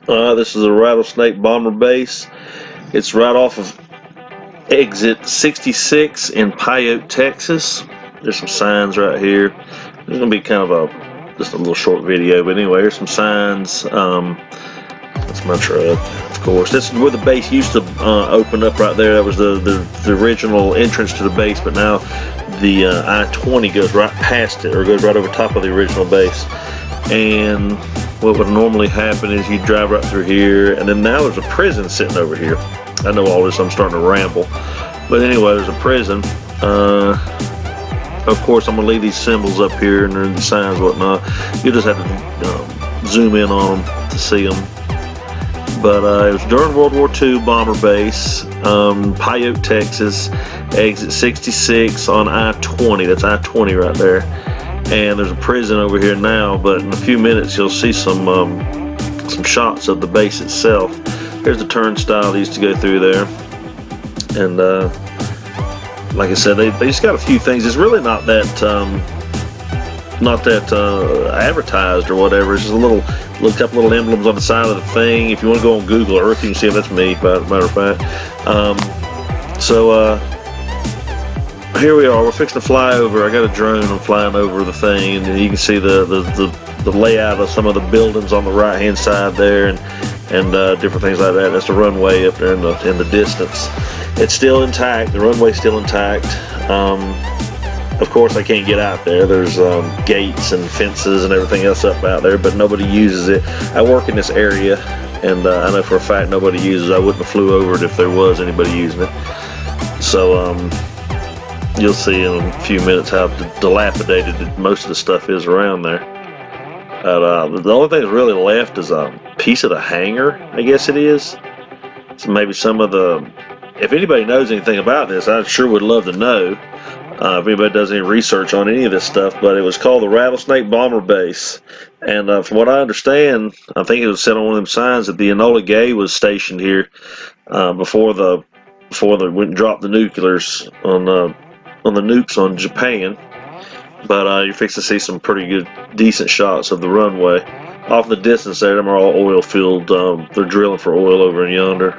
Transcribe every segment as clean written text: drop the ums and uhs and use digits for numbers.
This is a Rattlesnake bomber base. It's right off of exit 66 in Pyote, Texas. There's some signs right here. There's gonna be kind of just a little short video, but anyway, here's some signs. That's my truck, of course. This is where the base used to open up right there. That was the original entrance to the base, but now the I-20 goes right past it, or goes right over top of the original base. And what would normally happen is you drive right through here, and then now there's a prison sitting over here. I know all this, I'm starting to ramble, but anyway, there's a prison. Of course, I'm gonna leave these symbols up here and the signs and whatnot. You just have to zoom in on them to see them. But it was during World War II bomber base, Pyote, Texas, exit 66 on I-20. That's I-20 right there. And there's a prison over here now, but in a few minutes you'll see some shots of the base itself. Here's the turnstile they used to go through there, and like I said, they just got a few things. It's really not that advertised or whatever. It's just a couple little emblems on the side of the thing. If you want to go on Google Earth, you can see if that's me, by matter of fact. Here we are. We're fixing to fly over. I got a drone. I'm flying over the thing, and you can see the layout of some of the buildings on the right hand side there, and different things like that. That's the runway up there in the distance. It's still intact. The runway's still intact. Of course, I can't get out there. There's gates and fences and everything else up out there, but nobody uses it. I work in this area, and I know for a fact nobody uses it. I wouldn't have flew over it if there was anybody using it. So you'll see in a few minutes how dilapidated most of the stuff is around there. The only thing that's really left is a piece of the hangar, I guess it is. So maybe some of the, if anybody knows anything about this, I sure would love to know. If anybody does any research on any of this stuff, but it was called the Rattlesnake Bomber Base, and from what I understand, I think it was said on one of them signs that the Enola Gay was stationed here before they went and dropped the nuclears on the nukes on Japan. But you're fixing to see some pretty good, decent shots of the runway. Off in the distance there, them are all oil field. They're drilling for oil over in yonder.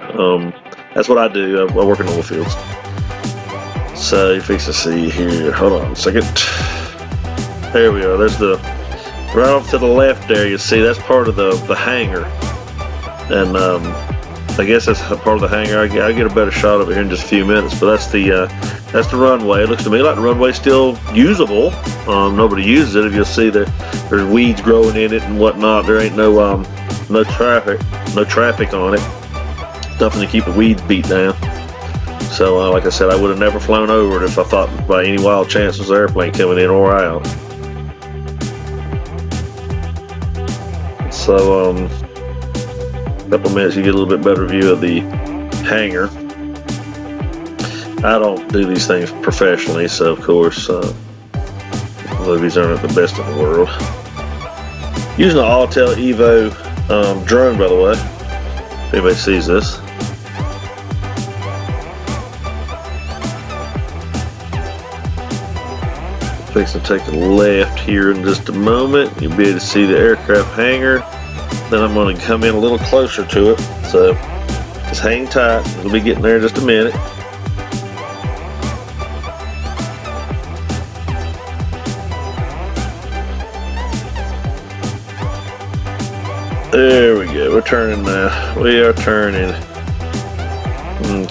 That's what I do. I work in oil fields. So you're fixing to see here. Hold on a second. There we are. There's right off to the left there. You see that's part of the hangar, and I guess that's part of the hangar. I'll get a better shot of it here in just a few minutes. But that's the runway. It looks to me like the runway's still usable. Nobody uses it. If you'll see there's weeds growing in it and whatnot. There ain't no traffic on it. Nothing to keep the weeds beat down. So like I said, I would have never flown over it if I thought by any wild chance was an airplane coming in or out. So a couple minutes you get a little bit better view of the hangar. I don't do these things professionally, so of course movies aren't the best in the world. Using an Autel Evo drone, by the way, if anybody sees this. Fixing to take the left here in just a moment. You'll be able to see the aircraft hangar. Then I'm going to come in a little closer to it. So just hang tight. It'll be getting there in just a minute. There we go. We're turning now. We are turning.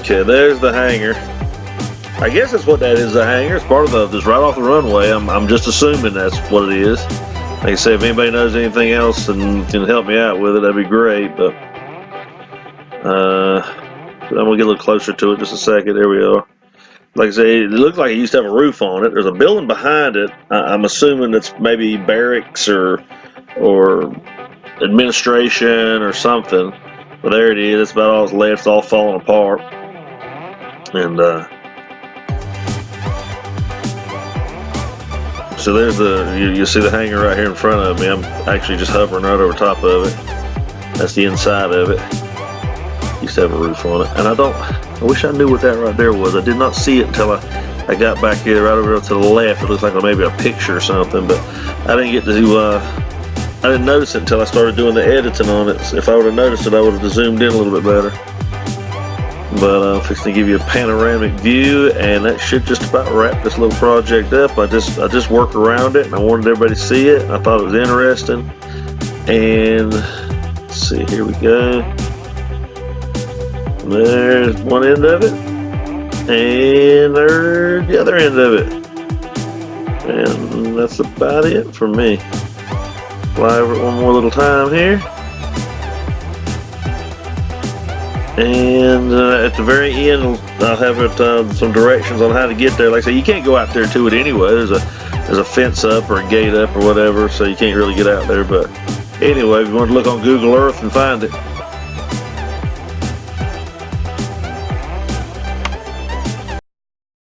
Okay, there's the hangar. I guess that's what that is, the hangar. It's part of this right off the runway. I'm just assuming that's what it is. Like I say, if anybody knows anything else and can help me out with it, that'd be great. But I'm gonna get a little closer to it just a second. There we are. Like I say, it looks like it used to have a roof on it. There's a building behind it. I'm assuming it's maybe barracks or administration or something. But there it is. It's about all that's left. It's all falling apart. And so there's you see the hangar right here in front of me. I'm actually just hovering right over top of it. That's the inside of it. Used to have a roof on it, and I wish I knew what that right there was. I did not see it until I got back here right over to the left. It looks like maybe a picture or something, but I didn't get to I didn't notice it until I started doing the editing on it. If I would have noticed it, I would have zoomed in a little bit better. But I'm fixing to give you a panoramic view, and that should just about wrap this little project up. I just work around it, and I wanted everybody to see it. I thought it was interesting. And let's see, here we go. There's one end of it, and there's the other end of it. And that's about it for me. Fly over it one more little time here. And at the very end, I'll have it some directions on how to get there. Like I say, you can't go out there to it anyway. There's a fence up or a gate up or whatever, so you can't really get out there. But anyway, if you want to look on Google Earth and find it.